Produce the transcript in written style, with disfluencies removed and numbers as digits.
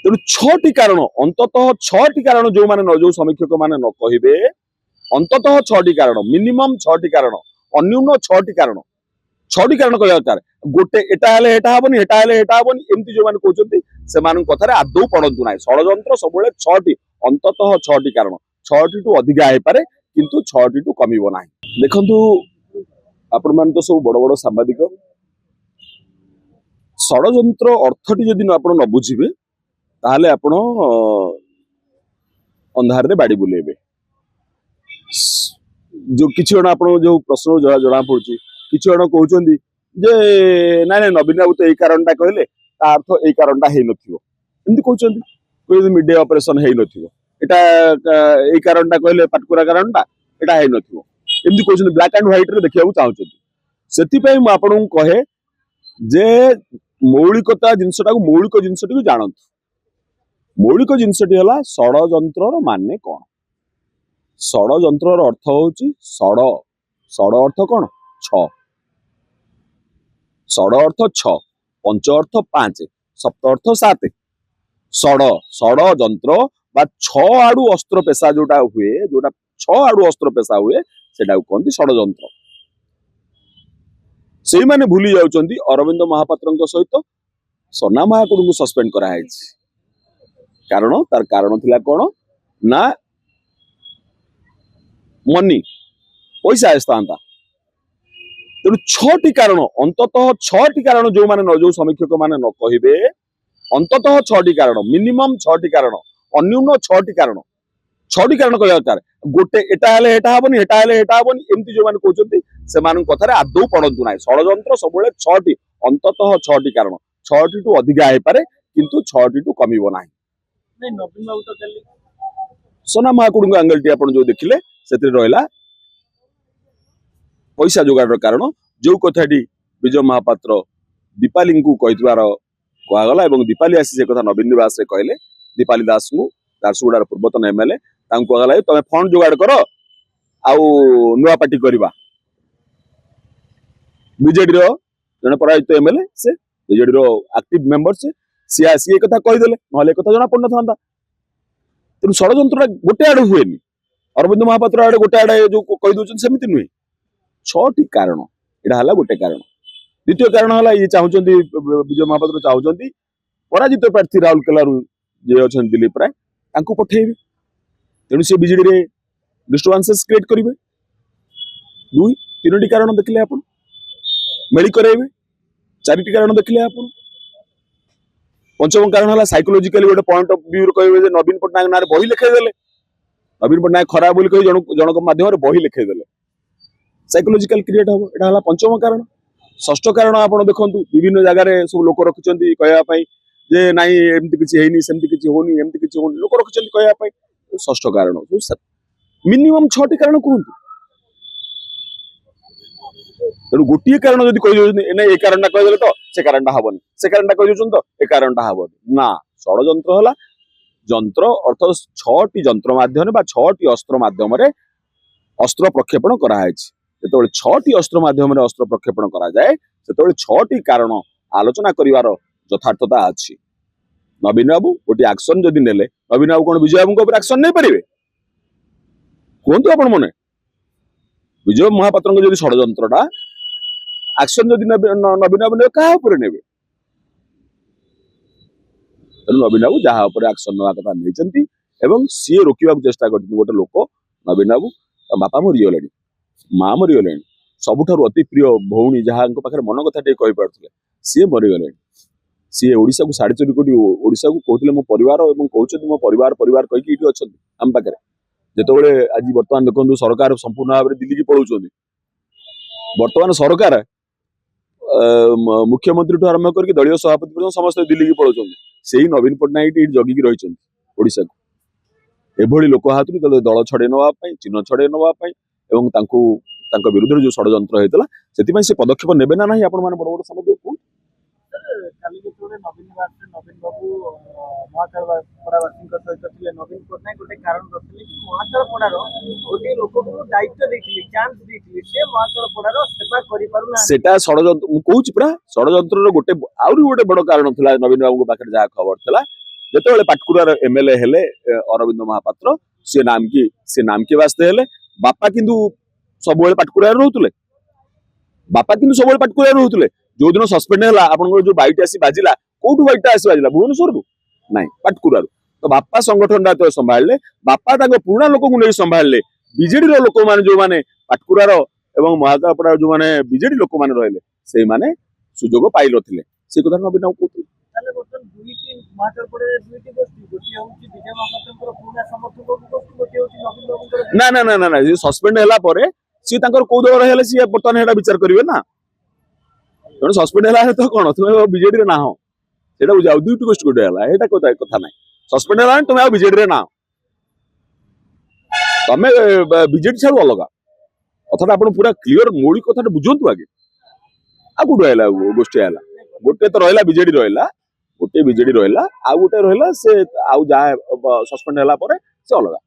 तेणु छटी कारण अंततः छटी कारण जो माने जो समीक्षक माने न कहिबे अंततः छटी कारण मिनिमम छटी कारण अन्यून छटी कारण कहवा दरकार गोटे एटा हेले एटा हबनी एटा हेले एटा हबनी एमती जो माने कहउछंती से मान कथारे आदौ पड़ंतु नाही षडयंत्र सबले छटी अंततः छटी कारण छटी टू अधिका हे पारे किंतु छटी टू कमिबो नाही। देखंतु आपण मान तो सब बड़ बड़ सांबादिक षडयंत्र अर्थटी जदि आपण न बुझिबे ताहले आपण अंधार रे बाड़ी बुलेबे। जो किछि जण आपण जो प्रश्न जणा पड़ुछि किछि जण कहउछंती जे नाइ नाइ नवीन बाबू तो एई कारणटा कहले ता अर्थ एई कारणटा हेइ नथिबो एमती कहउछंती कोइ मीडिया ऑपरेशन हेइ नथिबो एटा एई कारणटा कहले पाटकुरा कारणटा एटा हेइ नथिबो एमती कहउछंती ब्लैक एंड व्हाइट रे देखियाउ चाहउछंती। सेति पई म आपणु कहे जे मौलिकता जिंसटा को मौलिक जिंसटी को जानंतु। मौलिक जिंसटी हला षडयंत्रर माने कोन। षडयंत्रर अर्थ होउची षड अर्थ कोन छ षड अर्थ छ पंच अर्थ पांच सप्त अर्थ सात षडयंत्र बा छ आडू अस्त्र पेशा जोटा हुए जोटा छ आडू अस्त्र पेशा हुए सेटा कहंती षडयंत्र। से माने भूली जाउचंती अरविंद महापात्रଙ୍କ सहित सोना महाकुड़ को सस्पेंड करा हैछि कारण तार कारण थिला कोन ना मनी पैसा आस्तांता। तेणु छटी कारण अंततः छटी कारण जो माने जो समीक्षक माने न कहिबे अंततः छटी कारण मिनिमम छटी कारण अन्यून छटी कारण कहवा दरकार गोटे एटा हेले एटा हबनी एटा हेले एटा हबनी एमती जो माने कहउछंती से मान कथारे आदौ पड़ंतु नाही षडयंत्र सबले छटी अंततः छटी कारण छटी टू अधिका हे पारे किंतु छटी टू कमिबो नाही। नहीं नवीन बाबू तो चली सोना महाकुड़ एंगल टी आपण जो देखिले सेतिर रहला पैसा जोगाड़ कारण जो कथाटी विजय महापात्र दीपाली को कहितबार कहगला एवं दीपाली आसी से कथा नवीन निवास रे कहले दीपाली दास को झारसुगुड़ार पूर्वतन एमएलए तांको कहगला तमे फंड जोगाड़ कर आउ नुआ पार्टी करबा। बीजेडी रो जने पराजित एमएलए से बीजेडी रो एक्टिव मेंबर से सी आसी ए कथा कहि देले नहले कथा जना पड़ नथांता। तेणु षडयंत्र गोटे आड़ हुएनी अरविंद महापात्र आड़े गोटे आड़े जो कहि दोचन सेमिति नुहे छटी कारण एटा हला गोटे कारण। द्वितीय कारण हला ये चाहउचंती विजय महापात्र चाहउचंती पराजित प्रार्थी राउरकेला जे अछन दिलीप राय तांको पठेइबे तेणु से बीजेडी रे डिस्टर्बेंसेस क्रिएट करिवे। दुई तीनोटी कारण देखले आपण मेली करेइबे चारिटी कारण देखले आपण। पंचम कारण हला साइकोलॉजिकली गोटे पॉइंट ऑफ व्यू कहबे जे नवीन पटनायक नारे बही लिखे देले नवीन पटनायक खराब बोली कहि जनक माध्यम रे बही लिखे देले साइकोलॉजिकल क्रिएट हो एटा हला पंचम कारण। षष्ठ कारण आपण देखंतु विभिन्न जगह रे सब लोक रखिचंती कहया पई जे नाही एमती किछि हेनी सेमती किछि होनी एमती किछि होनी लोक रखिचंती कहया पई षष्ठ कारण। मिनिमम 6टी कारण कहंतु तेणु गोटे कारण जदि कहि दोछन ए कारणटा कहि देले तो से कारणटा हबनी से कारणटा कहि दोछन तो ए कारणटा हबनी ना। षडयंत्र हला जंत्र अर्थ 6टी जंत्र माध्यम बा 6टी अस्त्र माध्यम रे अस्त्र प्रक्षेपण करा हैछि। जेतबेले 6टी अस्त्र माध्यम रे अस्त्र प्रक्षेपण करा जाए सेतबेले 6टी कारण आलोचना करिवार यथार्थता अछि। नवीन बाबू गोटे एक्शन जदि नेले नवीन बाबू कोन विजय बाबू को ऊपर एक्शन नै परिबे कोनतो आपण मने विजय महापात्र जदि षडयंत्रटा एक्शन जदि नवीन बाबू ने कहा ऊपर नेबे नवीन बाबू जहा ऊपर एक्शन नवा कथा नैचंती एवं सी रोकिबा चेष्टा करथि गोटे लोक नवीन बाबू बापा मरीगले माँ मरीगले सबुठारु अति प्रिय भौणी जहाँ पाखे मन कथा टे कहि पारथिले सी मरीगले सी ओडिशा को 4.5 कोटी ओडिशा को कहते मो परिवार एवं कहते मो परिवार परिवार कहीकि ये अच्छा आम पाखे जिते आज बर्तमान देखो सरकार संपूर्ण भाव में दिल्ली की पलाउं बर्तमान सरकार मुख्यमंत्री ठू आरंभ करके दलीय सभापति पर्यटन समस्त दिल्ली की पलाउं से नवीन पट्टनायक जगिकी रही ओडिशा को एभली लोक हाथ दल छड़े नापी चिन्ह छड़े नापी एवं विरुद्ध जो षडयंत्र होता से पदक्षेप नेबे ना नहीं आपण बड़ बड़ समझ नवीन बाबू महाकालपड़ावासी सहित थे नवीन पट्टनायक गोटे कारण रखिले कि महाकालपड़ार गोटे लोक दायित्व देते चांस देते से महाकालपड़ार सेवा करिपारुना सेटा षडयंत्र कहूँ पूरा षडयंत्र गोटे आउरी गोटे बड़ कारण था नवीन बाबू पाखे जहाँ खबर था ଯେତେବେଳେ ପାଟକୁରାର ଏମଏଲଏ ହେଲେ ଅରବିନ୍ଦ ମହାପାତ୍ର ସେ ନାମକି ବାସ୍ତେ ହେଲେ। ବାପା କିନ୍ତୁ ସବୁବେଳେ ପାଟକୁରାରେ ରହୁଥିଲେ। ଯୋଉଦିନ ସସ୍ପେଣ୍ଡ ହେଲା ଆପଣଙ୍କର ଯୋଉ ବାଇଟ୍ ଆସି ବାଜିଲା, କୋଉଠୁ ବାଇଟଟା ଆସି ବାଜିଲା? ଭୁବନେଶ୍ୱରରୁ? ନାଇଁ, ପାଟକୁରାରୁ। ତ ବାପା ସଂଗଠନଟା ଯେତେବେଳେ ସମ୍ଭାଳିଲେ, ବାପା ତାଙ୍କ ପୁରୁଣା ଲୋକଙ୍କୁ ନେଇ ସମ୍ଭାଳିଲେ। ବିଜେଡିର ଲୋକମାନେ ଯୋଉମାନେ ପାଟକୁରାର ଏବଂ ମହାକାଳପଡାର ଯୋଉମାନେ ବିଜେଡି ଲୋକମାନେ ରହିଲେ, ସେଇମାନେ ସୁଯୋଗ ପାଇନଥିଲେ। ସେ କଥା ନବୀନ ବାବୁ କହୁଥିଲେ। ତାହେଲେ ବର୍ତ୍ତମାନ ଦୁଇଟି ମହାକାଳପଡାରେ ଦୁଇଟି ଗୋଷ୍ଠୀ, ଗୋଟିଏ ହଉଛି ବିଜୟ ମହାପାତ୍ରଙ୍କର ପୁରୁଣା ସମର୍ଥକଙ୍କ ଗୋଷ୍ଠୀ, ଗୋଟିଏ ହଉଛି ନବୀନ ବାବୁଙ୍କର। ନା, ସସ୍ପେଣ୍ଡ ହେଲା ପରେ ସିଏ ତାଙ୍କର କୋଉ ଦଳରେ ହେଲେ ସିଏ ବର୍ତ୍ତମାନ ସେଟା ବିଚାର କରିବେ ନା। ତେଣୁ ସସ୍ପେଣ୍ଡ ହେଲା ତ କଣ ତୁମେ ବିଜେଡିରେ ନାହଁ, ସେଇଟା ବୁଝାଉ। ଦୁଇଟି ଗୋଷ୍ଠୀ ଗୋଟେ ହେଲା, ଏଇଟା କଥା ନାହିଁ। ସସ୍ପେଣ୍ଡ ହେଲା ତୁମେ ଆଉ ବିଜେଡିରେ ନାହଁ, ତମେ ବିଜେଡି ଛାଡୁ ଅଲଗା। କଥାଟା ଆପଣ ପୁରା କ୍ଲିୟର ମୌଳିକ କଥାଟା ବୁଝନ୍ତୁ ଆଗେ। ଆଉ କୋଉଠି ରହିଲା ଗୋଷ୍ଠୀ ହେଲା? ଗୋଟେ ତ ରହିଲା ବିଜେଡି ରହିଲା, ଆଉ ଗୋଟେ ରହିଲା, ସେ ଆଉ ଯାହା ସସ୍ପେଣ୍ଡ ହେଲା ପରେ ସେ ଅଲଗା।